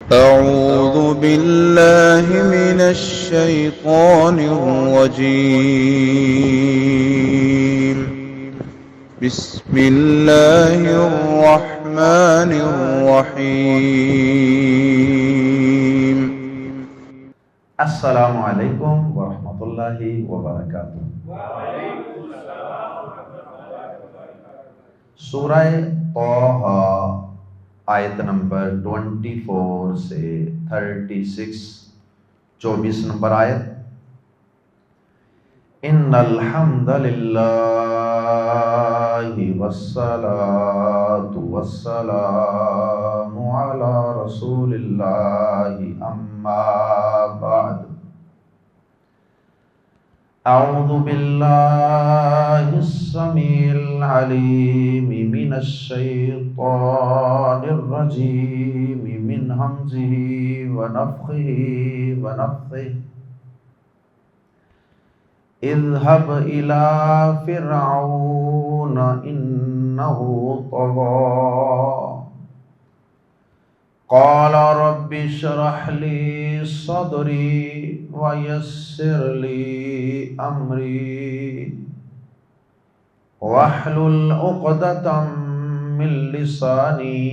أعوذ بالله من الشيطان الرجيم. بسم الله الرحمن الرحيم. السلام علیکم ورحمۃ اللہ وبرکاتہ۔ سورہ طہ آیت نمبر 24 سے 36، 24 نمبر آیت۔ ان الحمد للہ والصلاة والسلام علی رسول اللہ اما بعد۔ اعوذ باللہ السمیع العلیم من الشیطان الرجیم من ہمزہ ونفخہ ونفثہ۔ اذهب إلى فرعون إنه طغى قال رب اشرح لي صدري ويسر لي أمري واحلل عقدة من لساني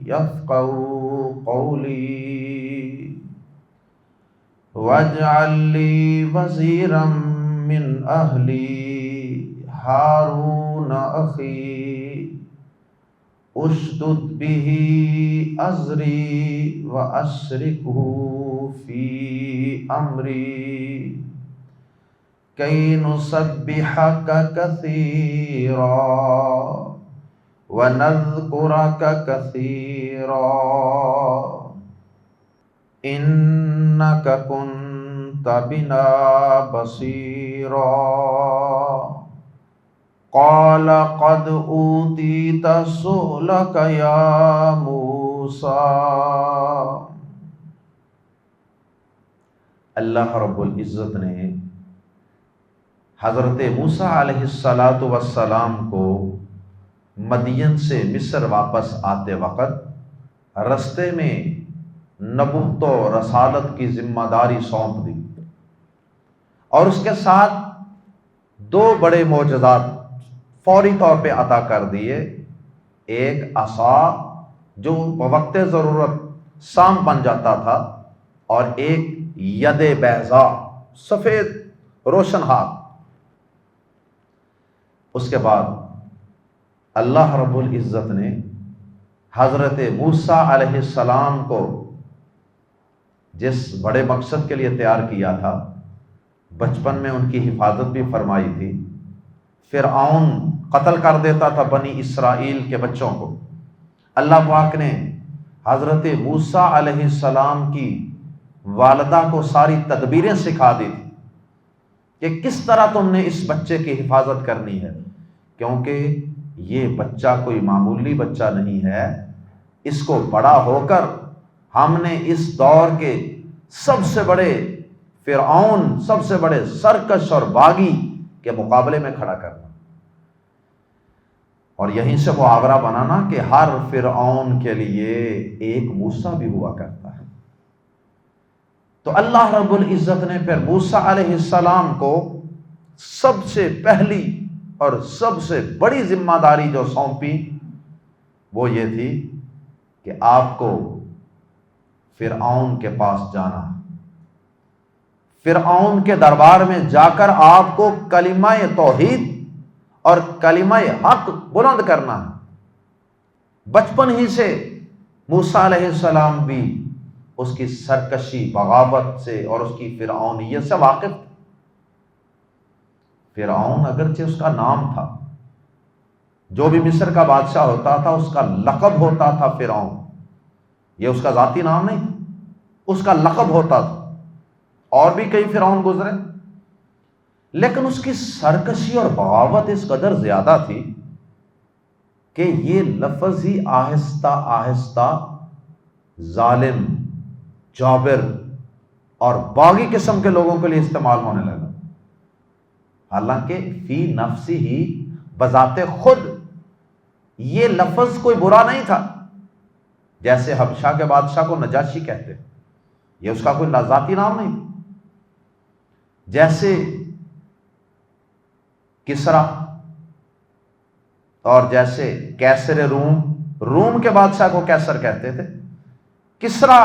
يفقهوا قولي واجعل لي وزيرا من أهلي هارون أخي اشدد به أزري وأشركه في أمري كي نسبحك كثيرا ونذكرك كثيرا إنك كنت بنا بصيرا قال قد أوتيت سؤلك يا موسى۔ اللہ رب العزت نے حضرت موسیٰ علیہ السلام کو مدین سے مصر واپس آتے وقت رستے میں نبوت و رسالت کی ذمہ داری سونپ دی، اور اس کے ساتھ دو بڑے معجزات فوری طور پہ عطا کر دیے۔ ایک عصا جو بوقت ضرورت سام بن جاتا تھا، اور ایک ید بیضا سفید روشن ہاتھ۔ اس کے بعد اللہ رب العزت نے حضرت موسیٰ علیہ السلام کو جس بڑے مقصد کے لیے تیار کیا تھا، بچپن میں ان کی حفاظت بھی فرمائی تھی۔ فرعون قتل کر دیتا تھا بنی اسرائیل کے بچوں کو۔ اللہ پاک نے حضرت موسیٰ علیہ السلام کی والدہ کو ساری تدبیریں سکھا دی تھی کہ کس طرح تم نے اس بچے کی حفاظت کرنی ہے، کیونکہ یہ بچہ کوئی معمولی بچہ نہیں ہے۔ اس کو بڑا ہو کر ہم نے اس دور کے سب سے بڑے فرعون، سب سے بڑے سرکش اور باغی کے مقابلے میں کھڑا کرنا، اور یہیں سے محاورہ بنانا کہ ہر فرعون کے لیے ایک موسیٰ بھی ہوا کرتا ہے۔ تو اللہ رب العزت نے پھر موسیٰ علیہ السلام کو سب سے پہلی اور سب سے بڑی ذمہ داری جو سونپی وہ یہ تھی کہ آپ کو فرعون کے پاس جانا، فرعون کے دربار میں جا کر آپ کو کلمہ توحید اور کلمہ حق بلند کرنا ہے۔ بچپن ہی سے موسیٰ علیہ السلام بھی اس کی سرکشی، بغاوت سے اور اس کی فرعونیت سے واقف تھے۔ فرعون اگرچہ اس کا نام تھا، جو بھی مصر کا بادشاہ ہوتا تھا اس کا لقب ہوتا تھا فرعون، یہ اس کا ذاتی نام نہیں تھا، اس کا لقب ہوتا تھا۔ اور بھی کئی فرعون گزرے، لیکن اس کی سرکشی اور بغاوت اس قدر زیادہ تھی کہ یہ لفظ ہی آہستہ آہستہ ظالم، جابر اور باغی قسم کے لوگوں کے لیے استعمال ہونے لگا۔ حالانکہ فی نفسی ہی بذات خود یہ لفظ کوئی برا نہیں تھا، جیسے حبشہ کے بادشاہ کو نجاشی کہتے ہیں، یہ اس کا کوئی ذاتی نام نہیں، جیسے کسرا اور جیسے کیسر روم کے بادشاہ کو کیسر کہتے تھے، کسرا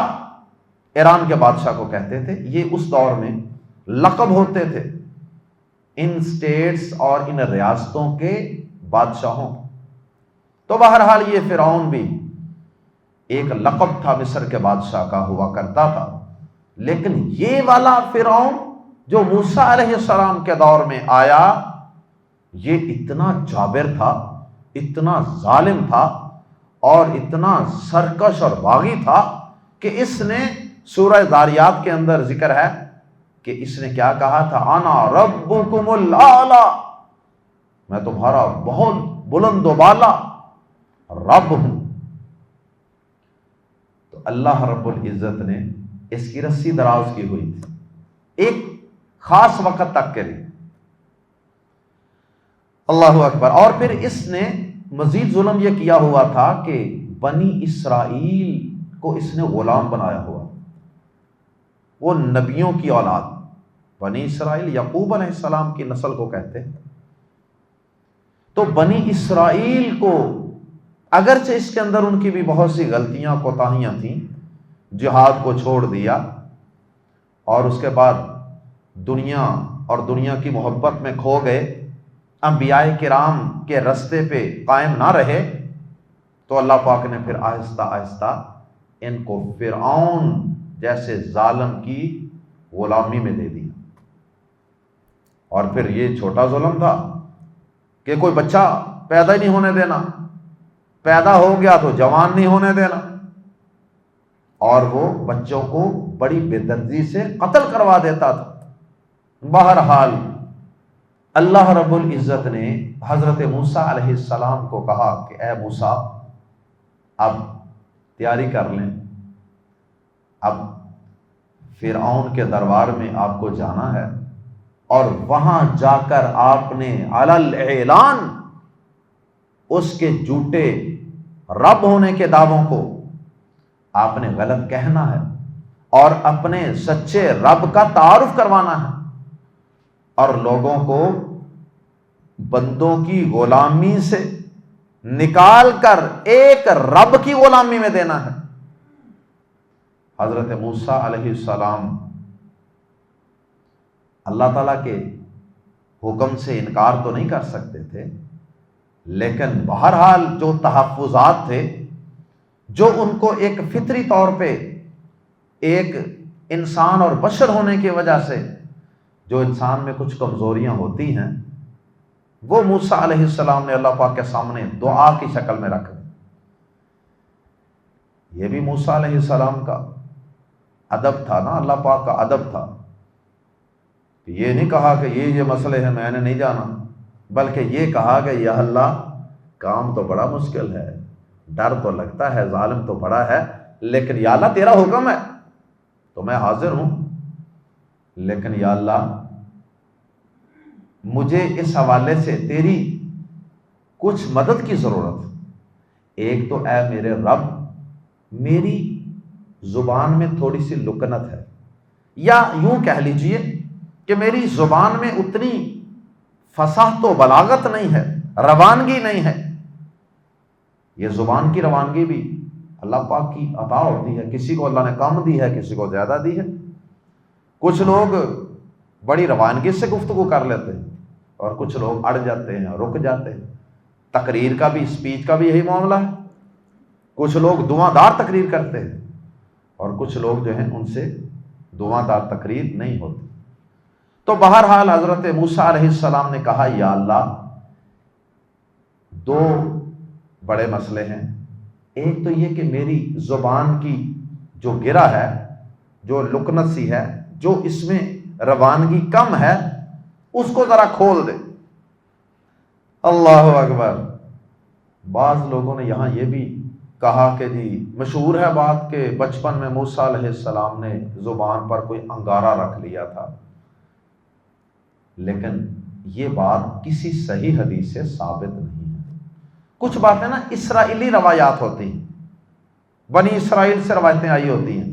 ایران کے بادشاہ کو کہتے تھے، یہ اس دور میں لقب ہوتے تھے ان سٹیٹس اور ان ریاستوں کے بادشاہوں۔ تو بہرحال یہ فرعون بھی ایک لقب تھا، مصر کے بادشاہ کا ہوا کرتا تھا، لیکن یہ والا فرعون جو موسیٰ علیہ السلام کے دور میں آیا، یہ اتنا جابر تھا، اتنا ظالم تھا اور اتنا سرکش اور باغی تھا کہ اس نے سورہ ذاریات کے اندر ذکر ہے کہ اس نے کیا کہا تھا، انا ربکم الاعلی، میں تمہارا بہت بلند و بالا رب ہوں۔ تو اللہ رب العزت نے اس کی رسی دراز کی ہوئی تھی ایک خاص وقت تک کے لیے، اللہ اکبر۔ اور پھر اس نے مزید ظلم یہ کیا ہوا تھا کہ بنی اسرائیل کو اس نے غلام بنایا ہوا، وہ نبیوں کی اولاد، بنی اسرائیل یعقوب علیہ السلام کی نسل کو کہتے ہیں۔ تو بنی اسرائیل کو اگرچہ اس کے اندر ان کی بھی بہت سی غلطیاں کوتاہیاں تھیں، جہاد کو چھوڑ دیا اور اس کے بعد دنیا اور دنیا کی محبت میں کھو گئے، انبیاء کرام کے رستے پہ قائم نہ رہے، تو اللہ پاک نے پھر آہستہ آہستہ ان کو فرعون جیسے ظالم کی غلامی میں دے دیا۔ اور پھر یہ چھوٹا ظلم تھا کہ کوئی بچہ پیدا ہی نہیں ہونے دینا، پیدا ہو گیا تو جوان نہیں ہونے دینا، اور وہ بچوں کو بڑی بے دردی سے قتل کروا دیتا تھا۔ بہرحال اللہ رب العزت نے حضرت موسیٰ علیہ السلام کو کہا کہ اے موسیٰ، اب تیاری کر لیں، اب فرعون کے دربار میں آپ کو جانا ہے، اور وہاں جا کر آپ نے علی الاعلان اس کے جھوٹے رب ہونے کے دعووں کو آپ نے غلط کہنا ہے اور اپنے سچے رب کا تعارف کروانا ہے، اور لوگوں کو بندوں کی غلامی سے نکال کر ایک رب کی غلامی میں دینا ہے۔ حضرت موسیٰ علیہ السلام اللہ تعالیٰ کے حکم سے انکار تو نہیں کر سکتے تھے، لیکن بہرحال جو تحفظات تھے، جو ان کو ایک فطری طور پہ ایک انسان اور بشر ہونے کی وجہ سے جو انسان میں کچھ کمزوریاں ہوتی ہیں، وہ موسیٰ علیہ السلام نے اللہ پاک کے سامنے دعا کی شکل میں رکھ دی۔ یہ بھی موسیٰ علیہ السلام کا ادب تھا نا، اللہ پاک کا ادب تھا، یہ نہیں کہا کہ یہ مسئلے ہیں میں نے نہیں جانا، بلکہ یہ کہا کہ یا اللہ کام تو بڑا مشکل ہے، ڈر تو لگتا ہے، ظالم تو بڑا ہے، لیکن یا اللہ تیرا حکم ہے تو میں حاضر ہوں، لیکن یا اللہ مجھے اس حوالے سے تیری کچھ مدد کی ضرورت۔ ایک تو اے میرے رب، میری زبان میں تھوڑی سی لکنت ہے، یا یوں کہہ لیجئے کہ میری زبان میں اتنی فصاحت و بلاغت نہیں ہے، روانگی نہیں ہے۔ یہ زبان کی روانگی بھی اللہ پاک کی عطا ہوتی ہے، کسی کو اللہ نے کم دی ہے، کسی کو زیادہ دی ہے۔ کچھ لوگ بڑی روانگی سے گفتگو کر لیتے ہیں اور کچھ لوگ اڑ جاتے ہیں، رک جاتے ہیں۔ تقریر کا بھی، اسپیچ کا بھی یہی معاملہ ہے، کچھ لوگ دعا دار تقریر کرتے ہیں اور کچھ لوگ جو ہیں ان سے دعا دار تقریر نہیں ہوتی۔ تو بہرحال حضرت موسیٰ علیہ السلام نے کہا یا اللہ دو بڑے مسئلے ہیں، ایک تو یہ کہ میری زبان کی جو گرہ ہے، جو لکنت سی ہے، جو اس میں روانگی کم ہے، اس کو ذرا کھول دے۔ اللہ اکبر۔ بعض لوگوں نے یہاں یہ بھی کہا کہ جی مشہور ہے بات کہ بچپن میں موسیٰ علیہ السلام نے زبان پر کوئی انگارہ رکھ لیا تھا، لیکن یہ بات کسی صحیح حدیث سے ثابت نہیں ہے۔ کچھ باتیں نا اسرائیلی روایات ہوتی ہیں، بنی اسرائیل سے روایتیں آئی ہوتی ہیں،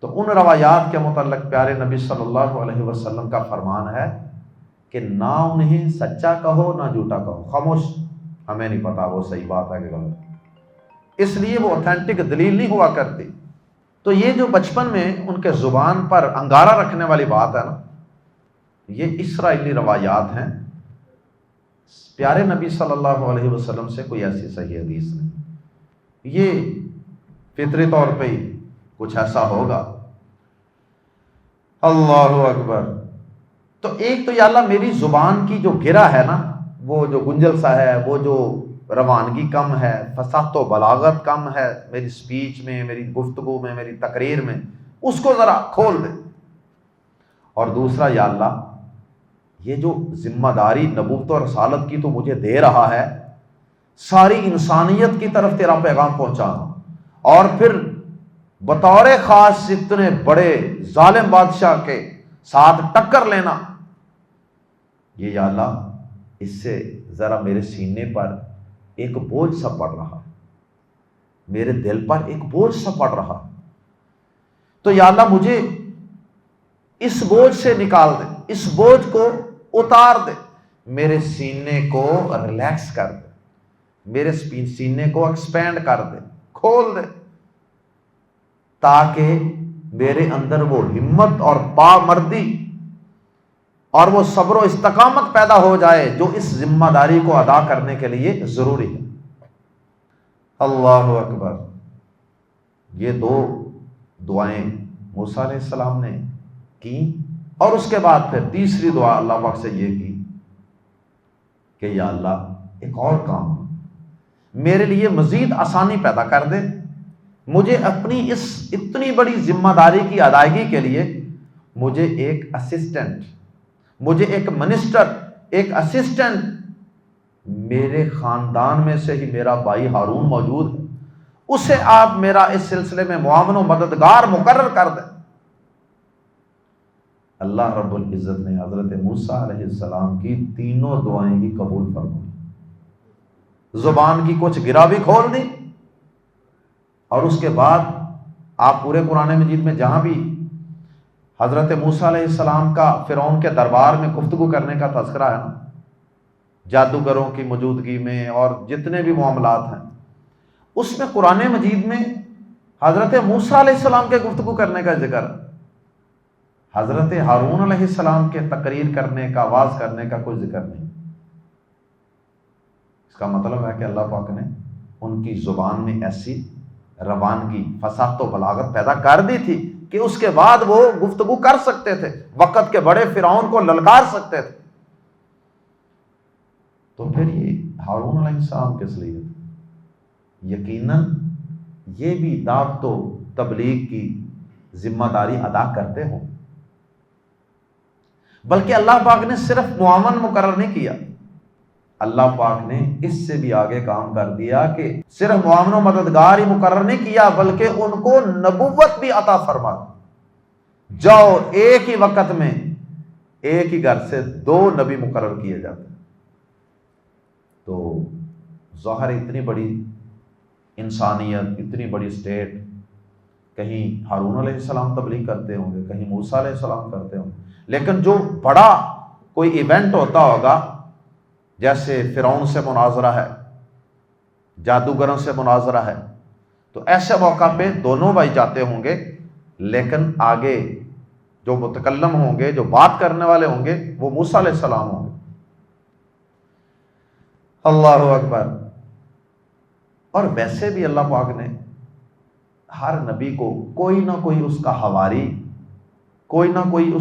تو ان روایات کے متعلق پیارے نبی صلی اللہ علیہ وسلم کا فرمان ہے کہ نہ انہیں سچا کہو نہ جھوٹا کہو، خاموش، ہمیں نہیں پتا وہ صحیح بات ہے کہ غلط، اس لیے وہ اوتھینٹک دلیل نہیں ہوا کرتی۔ تو یہ جو بچپن میں ان کے زبان پر انگارہ رکھنے والی بات ہے نا، یہ اسرائیلی روایات ہیں، پیارے نبی صلی اللہ علیہ وسلم سے کوئی ایسی صحیح حدیث نہیں، یہ فطری طور پہ ہی کچھ ایسا ہوگا۔ اللہ اکبر۔ تو ایک تو یا اللہ میری زبان کی جو گرہ ہے نا، وہ جو گنجل سا ہے، وہ جو روانگی کم ہے، فصاحت و بلاغت کم ہے میری سپیچ میں، میری گفتگو میں، میری تقریر میں، اس کو ذرا کھول دے۔ اور دوسرا یا اللہ یہ جو ذمہ داری نبوت و رسالت کی تو مجھے دے رہا ہے، ساری انسانیت کی طرف تیرا پیغام پہنچانا، اور پھر بطور خاص اتنے بڑے ظالم بادشاہ کے ساتھ ٹکر لینا، یہ یا اللہ اس سے ذرا میرے سینے پر ایک بوجھ سا پڑ رہا، میرے دل پر ایک بوجھ سا پڑ رہا، تو یا اللہ مجھے اس بوجھ سے نکال دے، اس بوجھ کو اتار دے، میرے سینے کو ریلیکس کر دے، میرے سینے کو ایکسپینڈ کر دے، کھول دے، تاکہ میرے اندر وہ ہمت اور پامردی اور وہ صبر و استقامت پیدا ہو جائے جو اس ذمہ داری کو ادا کرنے کے لیے ضروری ہے۔ اللہ اکبر۔ یہ دو دعائیں موسیٰ علیہ السلام نے کی، اور اس کے بعد پھر تیسری دعا اللہ پاک سے یہ کی کہ یا اللہ ایک اور کام میرے لیے مزید آسانی پیدا کر دے، مجھے اپنی اس اتنی بڑی ذمہ داری کی ادائیگی کے لیے مجھے ایک اسسٹنٹ، مجھے ایک منسٹر، ایک اسسٹنٹ، میرے خاندان میں سے ہی میرا بھائی ہارون موجود ہے، اسے آپ میرا اس سلسلے میں معاون و مددگار مقرر کر دیں۔ اللہ رب العزت نے حضرت موسیٰ علیہ السلام کی تینوں دعائیں ہی قبول فرمائی، زبان کی کچھ گرہ بھی کھول دی، اور اس کے بعد آپ پورے قرآن مجید میں جہاں بھی حضرت موسیٰ علیہ السلام کا فرعون کے دربار میں گفتگو کرنے کا تذکرہ ہے نا، جادوگروں کی موجودگی میں اور جتنے بھی معاملات ہیں، اس میں قرآن مجید میں حضرت موسیٰ علیہ السلام کے گفتگو کرنے کا ذکر ہے، حضرت ہارون علیہ السلام کے تقریر کرنے کا، واز کرنے کا کوئی ذکر نہیں۔ اس کا مطلب ہے کہ اللہ پاک نے ان کی زبان میں ایسی روانگی، فصاحت و بلاغت پیدا کر دی تھی کہ اس کے بعد وہ گفتگو کر سکتے تھے، وقت کے بڑے فرعون کو للکار سکتے تھے۔ تو پھر یہ ہارون علیہ السلام کس لیے تھے؟ یقیناً یہ بھی دعوت و تبلیغ کی ذمہ داری ادا کرتے ہوں، بلکہ اللہ پاک نے صرف معاون مقرر نہیں کیا، اللہ پاک نے اس سے بھی آگے کام کر دیا کہ صرف معاون و مددگار ہی مقرر نہیں کیا، بلکہ ان کو نبوت بھی عطا فرما دی۔ جاؤ، ایک ہی وقت میں ایک ہی گھر سے 2 نبی مقرر کیے جاتے ہیں۔ تو ظاہر اتنی بڑی انسانیت، اتنی بڑی اسٹیٹ، کہیں ہارون علیہ السلام تبلیغ کرتے ہوں گے، کہیں موسیٰ علیہ السلام کرتے ہوں گے، لیکن جو بڑا کوئی ایونٹ ہوتا ہوگا، جیسے فرعون سے مناظرہ ہے، جادوگروں سے مناظرہ ہے، تو ایسے موقع پہ دونوں بھائی جاتے ہوں گے، لیکن آگے جو متکلم ہوں گے، جو بات کرنے والے ہوں گے، وہ موسیٰ علیہ السلام ہوں گے۔ اللہ اکبر۔ اور ویسے بھی اللہ پاک نے ہر نبی کو کوئی نہ کوئی اس کا حواری، کوئی نہ کوئی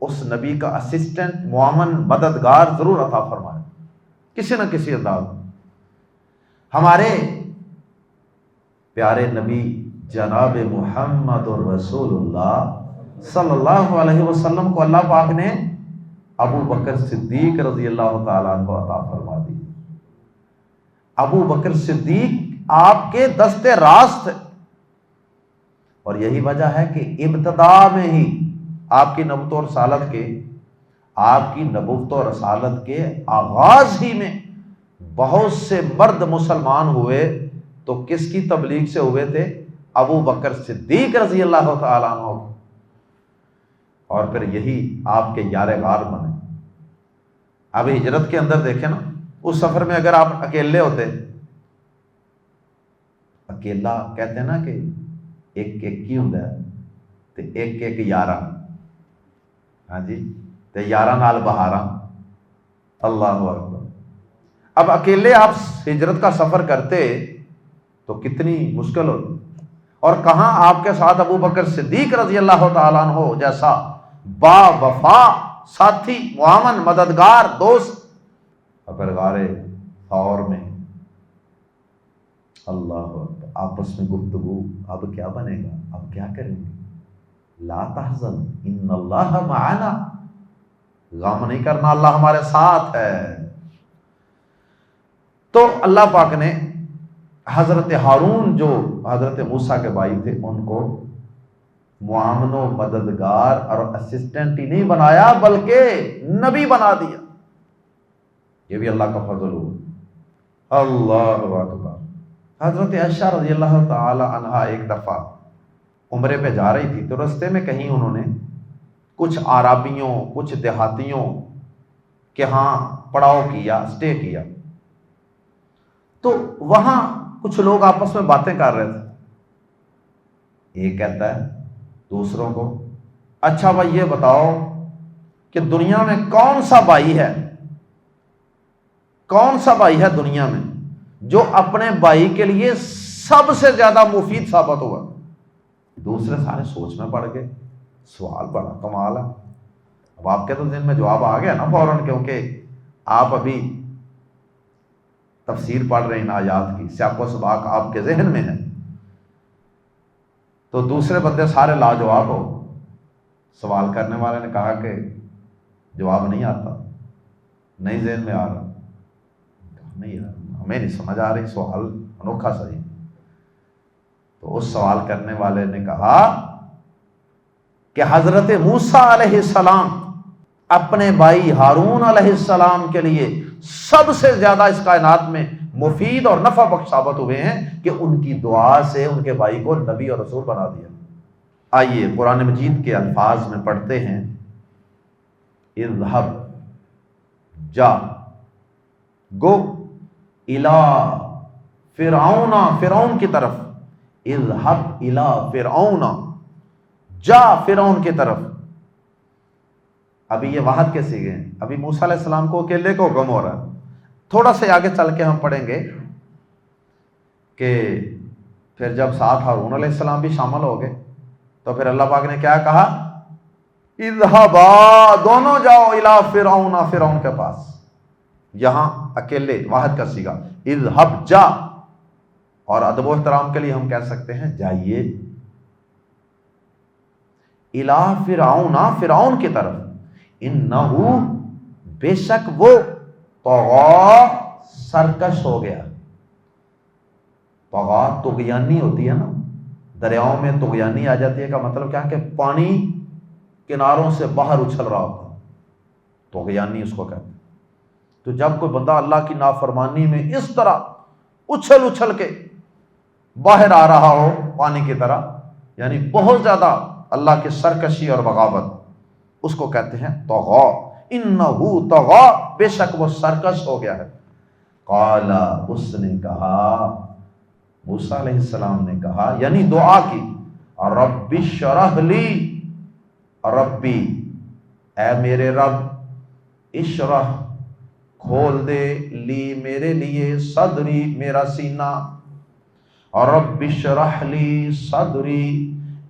اس نبی کا اسسٹنٹ، معاون، مددگار ضرور عطا فرمائے، کسی نہ کسی انداز میں۔ ہمارے پیارے نبی جناب محمد الرسول اللہ صلی اللہ علیہ وسلم کو اللہ پاک نے ابو بکر صدیق رضی اللہ تعالیٰ عنہ عطا فرما دی۔ ابو بکر صدیق آپ کے دست راست تھے، اور یہی وجہ ہے کہ ابتدا میں ہی آپ کی نبوت و رسالت کے آغاز ہی میں بہت سے مرد مسلمان ہوئے تو کس کی تبلیغ سے ہوئے تھے؟ ابو بکر صدیق رضی اللہ تعالیٰ عنہ، اور پھر یہی آپ کے یار غار بنے۔ اب ہجرت کے اندر دیکھیں نا، اس سفر میں اگر آپ اکیلے ہوتے، اکیلا کہتے ہیں نا کہ ایک ایک کی ہوں تے ایک ایک یارہ، ہاں جی، تے یارہ نال بہارا، اللہ اکبر۔ اب اکیلے آپ ہجرت کا سفر کرتے تو کتنی مشکل ہوتی، اور کہاں آپ کے ساتھ ابو بکر صدیق رضی اللہ تعالیٰ عنہ جیسا با وفا ساتھی، معاون، مددگار، دوست، اگر غار ثور میں اللہ اکبر آپس میں گفتگو، اب کیا بنے گا، اب کیا کریں گے؟ لا تحزن ان اللہ معنا، غم نہیں کرنا، اللہ ہمارے ساتھ ہے۔ تو اللہ پاک نے حضرت ہارون جو حضرت موسیٰ کے بھائی تھے ان کو معاون و مددگار اور اسسٹنٹ ہی نہیں بنایا بلکہ نبی بنا دیا۔ یہ بھی اللہ کا فضل ہوا، اللہ اکبر۔ حضرت عائشہ رضی اللہ تعالی عنہا ایک دفعہ عمرے پہ جا رہی تھی، تو رستے میں کہیں انہوں نے کچھ عرابیوں، کچھ دیہاتیوں کے ہاں پڑاؤ کیا، سٹے کیا، تو وہاں کچھ لوگ آپس میں باتیں کر رہے تھے۔ ایک کہتا ہے دوسروں کو، اچھا بھائی یہ بتاؤ کہ دنیا میں کون سا بھائی ہے، کون سا بھائی ہے دنیا میں جو اپنے بھائی کے لیے سب سے زیادہ مفید ثابت ہوا؟ دوسرے سارے سوچ میں پڑ گئے، سوال بڑا کمال ہے۔ اب آپ کے تو ذہن میں جواب آ گیا نا فوراً، کیونکہ آپ ابھی تفسیر پڑھ رہے ہیں آیات کی، سیاق و سباق آپ کے ذہن میں ہے۔ تو دوسرے بندے سارے لاجواب ہو، سوال کرنے والے نے کہا کہ جواب نہیں آتا، نہیں ذہن میں آ رہا، نہیں یار ہمیں نہیں سمجھ آ رہی، سوال انوکھا صحیح۔ تو اس سوال کرنے والے نے کہا کہ حضرت موسیٰ علیہ السلام اپنے بھائی ہارون علیہ السلام کے لیے سب سے زیادہ اس کائنات میں مفید اور نفع بخش ثابت ہوئے ہیں کہ ان کی دعا سے ان کے بھائی کو نبی اور رسول بنا دیا۔ آئیے قرآن مجید کے الفاظ میں پڑھتے ہیں، اذهب جا، گو، الی فرعون، فرعون کی طرف، اذهب الی فرعون، جا فرعون کی طرف۔ ابھی یہ واحد کے سیغے ہیں، ابھی موسیٰ علیہ السلام کو اکیلے کو غم ہو رہا ہے۔ تھوڑا سے آگے چل کے ہم پڑھیں گے کہ پھر جب ساتھ ہارون علیہ السلام بھی شامل ہو گئے تو پھر اللہ پاک نے کیا کہا؟ اذهبا، دونوں جاؤ، الی فرعون، فرعون کے پاس۔ یہاں اکیلے واحد کا سیغہ، اذهب جا، اور ادب و احترام کے لیے ہم کہہ سکتے ہیں جائیے، الی فرعون، فرعون کی طرف، انہو، بے شک وہ، طغا، سرکش ہو گیا۔ طغا طغیانی ہوتی ہے نا، دریاؤں میں طغیانی آ جاتی ہے، کا مطلب کیا کہ پانی کناروں سے باہر اچھل رہا ہوتا، طغیانی اس کو کہتے ہیں۔ تو جب کوئی بندہ اللہ کی نافرمانی میں اس طرح اچھل اچھل کے باہر آ رہا ہو پانی کی طرح، یعنی بہت زیادہ اللہ کی سرکشی اور بغاوت، اس کو کہتے ہیں طغا۔ انہو طغا، بے شک وہ سرکش ہو گیا ہے۔ قال، اس نے کہا، موسیٰ علیہ السلام نے کہا، یعنی دعا کی، رب اشرح لی، ربی، اے میرے رب، اشرح، کھول دے، لی، میرے لیے، صدری، میرا سینہ، رب اشرح لی صدری،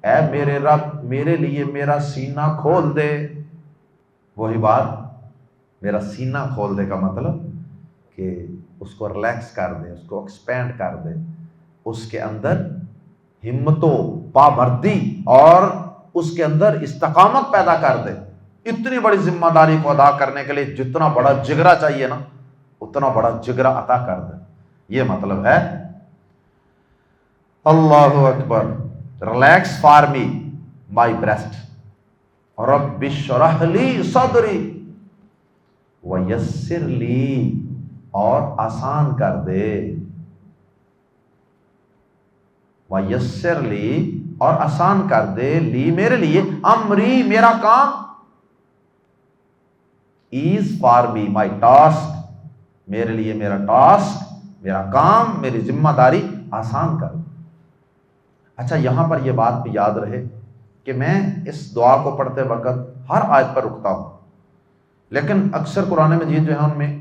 اے میرے رب میرے لیے میرا سینہ کھول دے۔ وہی بات، میرا سینہ کھول دے کا مطلب کہ اس کو ریلیکس کر دے، اس کو ایکسپینڈ کر دے، اس کے اندر ہمت و پابندی اور اس کے اندر استقامت پیدا کر دے۔ اتنی بڑی ذمہ داری کو ادا کرنے کے لیے جتنا بڑا جگرا چاہیے نا، اتنا بڑا جگرا عطا کر دے، یہ مطلب ہے۔ اللہ اکبر، relax for me my breast, رب اشرح لی صدری ویسر لی، اور آسان کر دے، وَيَسِّرْ لِي اور آسان کر دے لی میرے لیے امری میرا کام ease for me my task میرے لیے میرا ٹاسک میرا کام میری ذمہ داری آسان کر. اچھا یہاں پر یہ بات بھی یاد رہے کہ میں اس دعا کو پڑھتے وقت ہر آیت پر رکتا ہوں، لیکن اکثر قرآن مجید جو ہے ان میں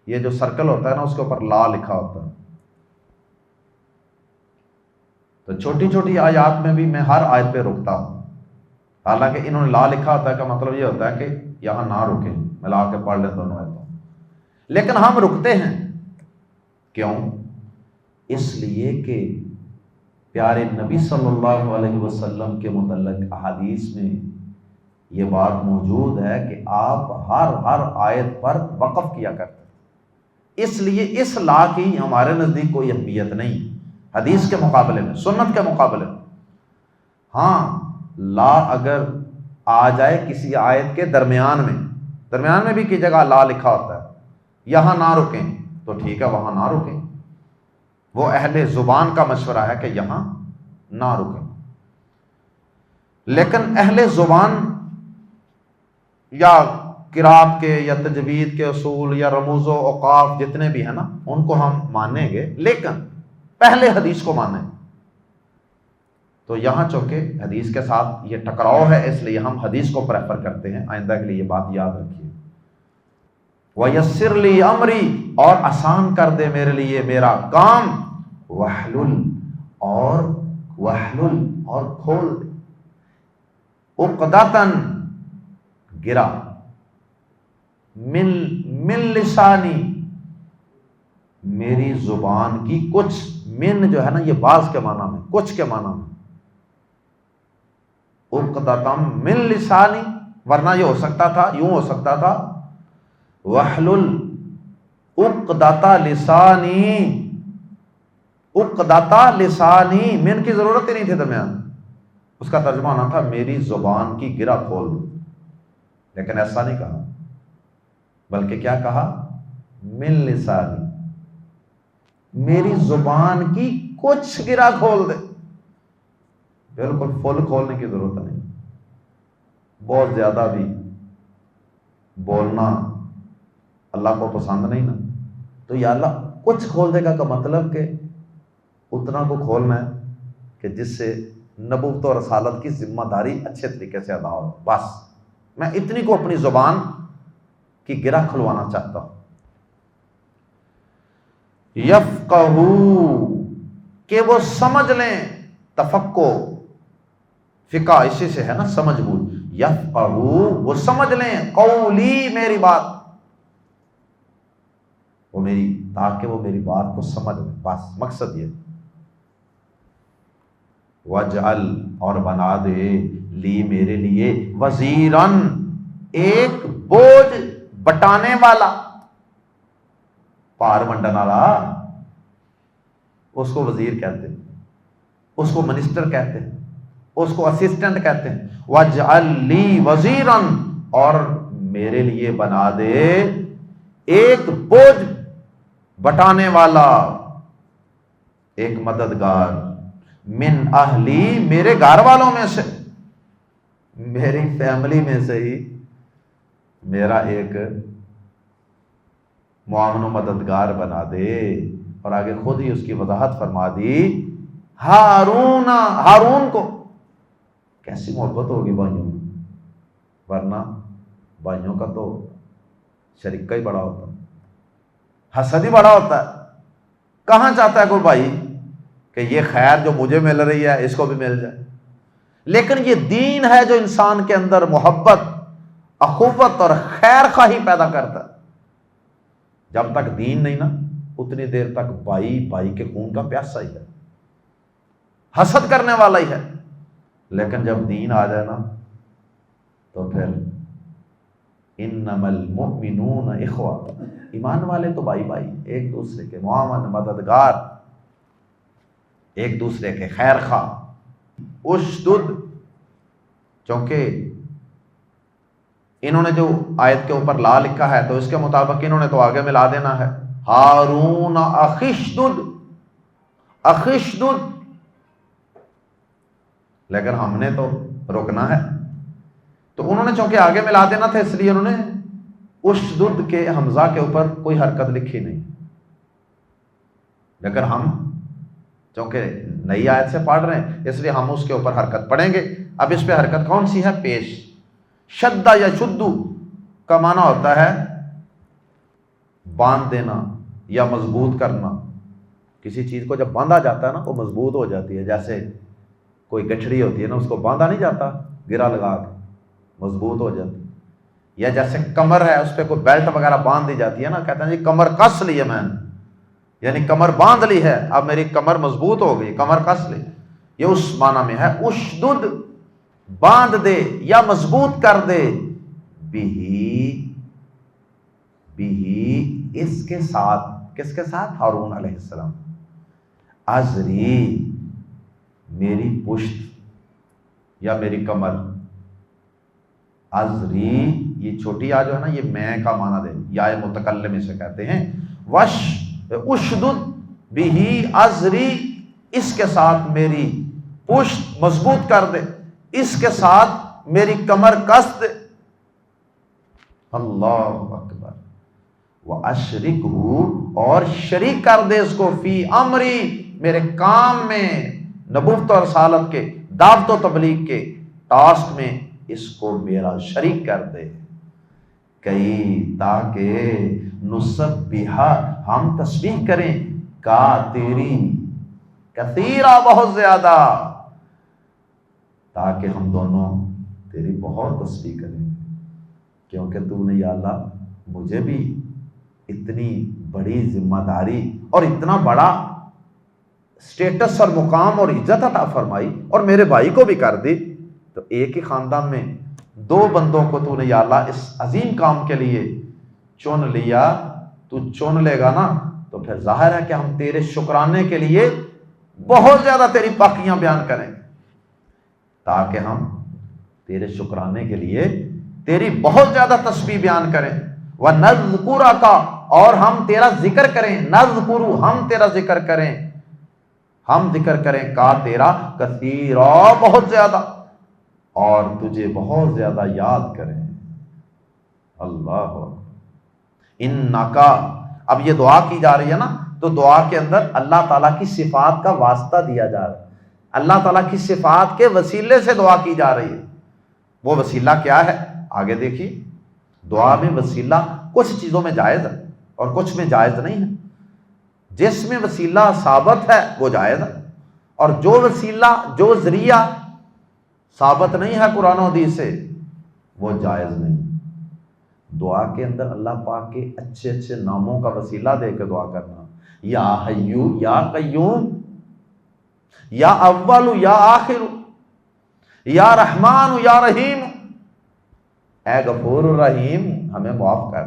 یہ جو سرکل ہوتا ہے نا اس کے اوپر لا لکھا ہوتا ہے، تو چھوٹی چھوٹی آیات میں بھی میں ہر آیت پہ رکتا ہوں، حالانکہ انہوں نے لا لکھا ہوتا ہے کا مطلب یہ ہوتا ہے کہ یہاں نہ رکیں، ملا کے پڑھ لیں دونوں آیتوں، لیکن ہم رکتے ہیں. کیوں؟ اس لیے کہ پیارے نبی صلی اللہ علیہ وسلم کے متعلق احادیث میں یہ بات موجود ہے کہ آپ ہر آیت پر وقف کیا کرتے ہیں. اس لیے اس لا کی ہمارے نزدیک کوئی اہمیت نہیں حدیث کے مقابلے میں، سنت کے مقابلے میں. ہاں لا اگر آ جائے کسی آیت کے درمیان میں بھی کی جگہ لا لکھا ہوتا ہے، یہاں نہ رکیں تو ٹھیک ہے وہاں نہ رکیں، وہ اہل زبان کا مشورہ ہے کہ یہاں نہ رکیں. لیکن اہل زبان یا قرات کے یا تجوید کے اصول یا رموز و اوقاف جتنے بھی ہیں نا ان کو ہم مانیں گے، لیکن پہلے حدیث کو مانیں. تو یہاں چونکہ حدیث کے ساتھ یہ ٹکراؤ ہے اس لیے ہم حدیث کو پریفر کرتے ہیں. آئندہ کے لیے یہ بات یاد رکھیے. وَيَسِّرْ لِي أَمْرِي اور آسان کر دے میرے لیے میرا کام، وَحْلُل اور کھول دے، عُقْدَةً گرا، من لسانی میری زبان کی کچھ، من جو ہے نا یہ بعض کے معنی میں، کچھ کے معنی میں، عُقْدَةً من لسانی، ورنہ یہ ہو سکتا تھا یوں ہو سکتا تھا وَحْلُل عُقْدَةَ لسانی، عُقْدَةَ لسانی، من کی ضرورت ہی نہیں تھی درمیان، اس کا ترجمہ ہونا تھا میری زبان کی گرہ کھول دو. لیکن ایسا نہیں کہا، بلکہ کیا کہا؟ من لسانی، میری زبان کی کچھ گرہ کھول دے. بالکل فل کھولنے کی ضرورت نہیں، بہت زیادہ بھی بولنا اللہ کو پسند نہیں نا، تو یا اللہ کچھ کھول دے گا کا مطلب کہ اتنا کو کھولنا ہے کہ جس سے نبوت و رسالت کی ذمہ داری اچھے طریقے سے ادا ہو. بس میں اتنی کو اپنی زبان کی گرہ کھلوانا چاہتا ہوں. یفقہو کہ وہ سمجھ لیں، تفقہ فقہ اسی سے ہے نا سمجھ بوجھ، یفقہو وہ سمجھ لیں قولی میری بات، وہ میری تاکہ وہ میری بات کو سمجھ لیں، بس مقصد یہ. وجعل اور بنا دے لی میرے لیے وزیرن ایک بوجھ بٹانے والا، پار منڈن والا، اس کو وزیر کہتے ہیں، اس کو منسٹر کہتے ہیں، اس کو اسسٹنٹ کہتے ہیں. وجعل لی وزیرن اور میرے لیے بنا دے ایک بوجھ بٹانے والا، ایک مددگار، من اہلی میرے گھر والوں میں سے، میری فیملی میں سے ہی میرا ایک معاون و مددگار بنا دے. اور آگے خود ہی اس کی وضاحت فرما دی، ہارون کو. کیسی محبت ہوگی بھائیوں میں، ورنہ بھائیوں کا تو شریکہ ہی بڑا ہوتا ہے، حسد ہی بڑا ہوتا ہے. کہاں چاہتا ہے کوئی بھائی کہ یہ خیر جو مجھے مل رہی ہے اس کو بھی مل جائے. لیکن یہ دین ہے جو انسان کے اندر محبت، اخوت اور خیر خواہی پیدا کرتا ہے. جب تک دین نہیں نا اتنی دیر تک بھائی کے خون کا پیاسا ہی ہے، حسد کرنے والا ہی ہے. لیکن جب دین آ جائے نا تو پھر انما المؤمنون اخوہ، ایمان والے تو بھائی ایک دوسرے کے معاون، مددگار، ایک دوسرے کے خیر خواہ. اشدد، چونکہ انہوں نے جو آیت کے اوپر لا لکھا ہے تو اس کے مطابق انہوں نے تو آگے ملا دینا ہے. ہارون اخشدد، اخشدد لیکن ہم نے تو رکنا ہے. تو انہوں نے چونکہ آگے ملا دینا تھا اس لیے انہوں نے اشدد کے حمزہ کے اوپر کوئی حرکت لکھی نہیں. لیکن ہم چونکہ نئی آیت سے پڑھ رہے ہیں اس لیے ہم اس کے اوپر حرکت پڑھیں گے. اب اس پہ حرکت کون سی ہے؟ پیش. شدہ یا شدو کا معنی ہوتا ہے باندھ دینا یا مضبوط کرنا. کسی چیز کو جب باندھا جاتا ہے نا وہ مضبوط ہو جاتی ہے. جیسے کوئی گٹھڑی ہوتی ہے نا، اس کو باندھا نہیں جاتا گرا لگا کے، مضبوط ہو جاتی. یا جیسے کمر ہے اس پہ کوئی بیلٹ وغیرہ باندھ دی جاتی ہے نا، کہتے ہیں جی کمر کس لی ہے میں نے، یعنی کمر باندھ لی ہے، اب میری کمر مضبوط ہو گئی، کمر کس لی. یہ اس معنی میں ہے. اشدد باندھ دے یا مضبوط کر دے، بھی اس کے ساتھ. کس کے ساتھ؟ ہارون علیہ السلام. ازری میری پشت یا میری کمر. ازری یہ چھوٹی آ جو ہے نا یہ میں کا معنی دے، یا متکلم اسے کہتے ہیں. وش اشدد بھی ازری اس کے ساتھ میری پشت مضبوط کر دے، اس کے ساتھ میری کمر کس دے. اللہ اکبر. وَأَشْرِكْهُ اور شریک کر دے اس کو، فی امری میرے کام میں، نبوت اور رسالت کے، دعوت و تبلیغ کے ٹاسک میں اس کو میرا شریک کر دے. کئی تاکہ نسبحہ ہم تسبیح کریں، کا تیری کثیرہ بہت زیادہ، تاکہ ہم دونوں تیری بہت تسبیح کریں. کیونکہ تو نے یا اللہ مجھے بھی اتنی بڑی ذمہ داری اور اتنا بڑا سٹیٹس اور مقام اور عزت عطا فرمائی، اور میرے بھائی کو بھی کر دی. تو ایک ہی خاندان میں دو بندوں کو تو نے یا اللہ اس عظیم کام کے لیے چن لیا. تو چن لے گا نا تو پھر ظاہر ہے کہ ہم تیرے شکرانے کے لیے بہت زیادہ تیری پاکیاں بیان کریں، تاکہ ہم تیرے شکرانے کے لیے تیری بہت زیادہ تسبیح بیان کریں. وَنَذْكُرَكَ اور ہم تیرا ذکر کریں. نذکر ہم تیرا ذکر کریں، ہم ذکر کریں کا تیرا کثیرا بہت زیادہ، اور تجھے بہت زیادہ یاد کریں. اللہ انکا. اب یہ دعا کی جا رہی ہے نا، تو دعا کے اندر اللہ تعالیٰ کی صفات کا واسطہ دیا جا رہا ہے. اللہ تعالیٰ کی صفات کے وسیلے سے دعا کی جا رہی ہے. وہ وسیلہ کیا ہے آگے دیکھیے. دعا میں وسیلہ کچھ چیزوں میں جائز ہے اور کچھ میں جائز نہیں ہے. جس میں وسیلہ ثابت ہے وہ جائز ہے، اور جو وسیلہ جو ذریعہ ثابت نہیں ہے قرآن و حدیث سے وہ جائز نہیں. دعا کے اندر اللہ پاک کے اچھے اچھے ناموں کا وسیلہ دے کے دعا کرنا. یا حیو یا قیوم، یا اول یا آخر، یا رحمان یا رحیم، اے غفور الرحیم ہمیں معاف کر.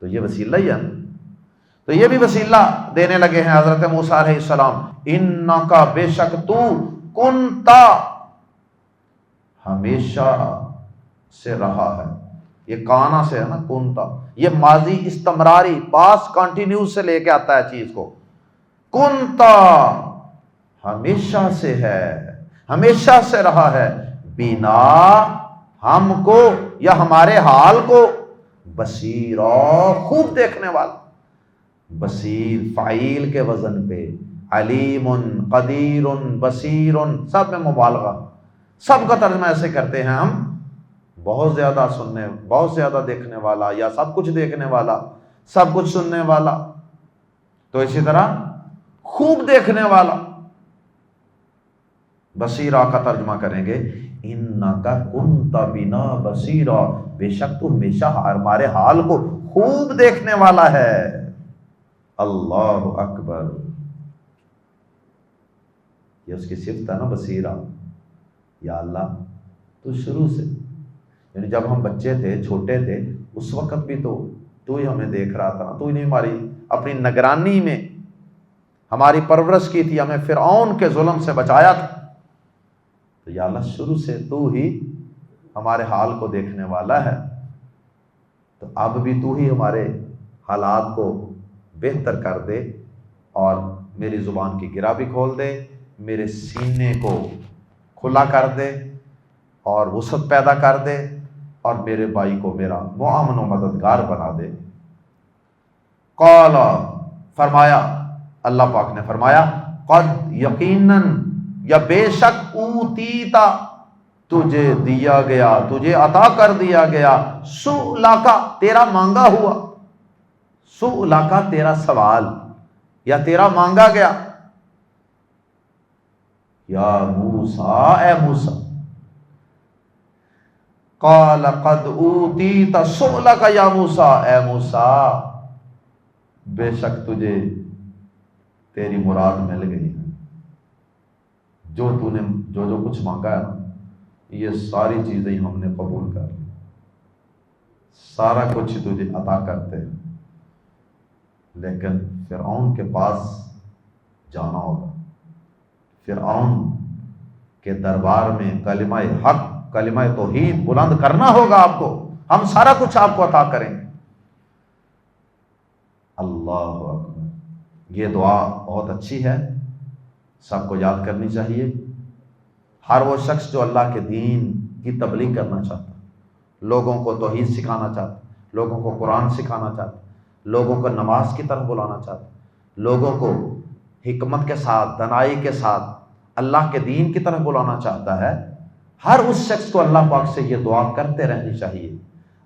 تو یہ وسیلہ ہی ہے. تو یہ بھی وسیلہ دینے لگے ہیں حضرت موسیٰ علیہ السلام. انکا بے شک تو، کنتا ہمیشہ سے رہا ہے. یہ کانا سے ہے نا، کنتا یہ ماضی استمراری پاس کنٹینیوس سے لے کے آتا ہے چیز کو. کنتا ہمیشہ سے ہے، ہمیشہ سے رہا ہے. بینا ہم کو یا ہمارے حال کو، بصیرا خوب دیکھنے والا. بصیر فعیل کے وزن پہ، علیم قدیر بصیر سب میں مبالغہ. سب کا ترجمہ ایسے کرتے ہیں ہم، بہت زیادہ سننے، بہت زیادہ دیکھنے والا، یا سب کچھ دیکھنے والا، سب کچھ سننے والا. تو اسی طرح خوب دیکھنے والا. بصیرہ کا ترجمہ کریں گے انکا کنت بنا بصیرا، بے شک تو ہمیشہ ہمارے حال کو خوب دیکھنے والا ہے. اللہ اکبر. یہ اس کی صفت ہے نا بصیرہ. یا اللہ تو شروع سے، یعنی جب ہم بچے تھے چھوٹے تھے اس وقت بھی تو ہی ہمیں دیکھ رہا تھا، تو ہی نے ہماری اپنی نگرانی میں ہماری پرورش کی تھی، ہمیں فرعون کے ظلم سے بچایا تھا. تو یا اللہ شروع سے تو ہی ہمارے حال کو دیکھنے والا ہے. تو اب بھی تو ہی ہمارے حالات کو بہتر کر دے، اور میری زبان کی گرہ بھی کھول دے، میرے سینے کو کھلا کر دے اور وسعت پیدا کر دے اور میرے بھائی کو میرا معاون و مددگار بنا دے۔ قال، فرمایا، اللہ پاک نے فرمایا، قد یقیناً، یا بے شک، اوتیتا، تجھے دیا گیا، تجھے عطا کر دیا گیا، سؤلکا، تیرا مانگا ہوا، سؤلکا تیرا سوال یا تیرا مانگا گیا، یا موسیٰ، اے موسیٰ۔ قال قد اوتیت سؤلک یا موسیٰ، اے موسیٰ بے شک تجھے تیری مراد مل گئی ہے، جو تو نے جو کچھ مانگا ہے نا، یہ ساری چیزیں ہم نے قبول کر لی، سارا کچھ تجھے عطا کرتے ہیں، لیکن فرعون کے پاس جانا ہوگا، فرعون کے دربار میں کلمہ حق، کلمہ توحید بلند کرنا ہوگا آپ کو، ہم سارا کچھ آپ کو عطا کریں گے۔ اللہ اکبر، یہ دعا بہت اچھی ہے، سب کو یاد کرنی چاہیے۔ ہر وہ شخص جو اللہ کے دین کی تبلیغ کرنا چاہتا، لوگوں کو توحید سکھانا چاہتا، لوگوں کو قرآن سکھانا چاہتا، لوگوں کو نماز کی طرف بلانا چاہتا، لوگوں کو حکمت کے ساتھ، دانائی کے ساتھ اللہ کے دین کی طرف بلانا چاہتا ہے، ہر اس شخص کو اللہ پاک سے یہ دعا کرتے رہنی چاہیے،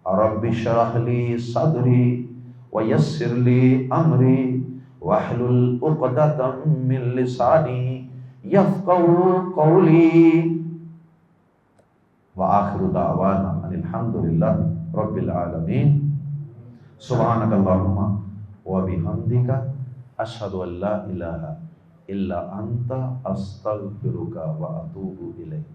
رب اشرح لی صدری ویسر لی امری واحلل عقدۃ من لسانی یفقہوا قولی، وآخر دعوانا ان الحمد للہ رب العالمین، سبحانک اللہم وبحمدک، اشہد ان لا الہ الا انت، استغفرک واتوب الیک۔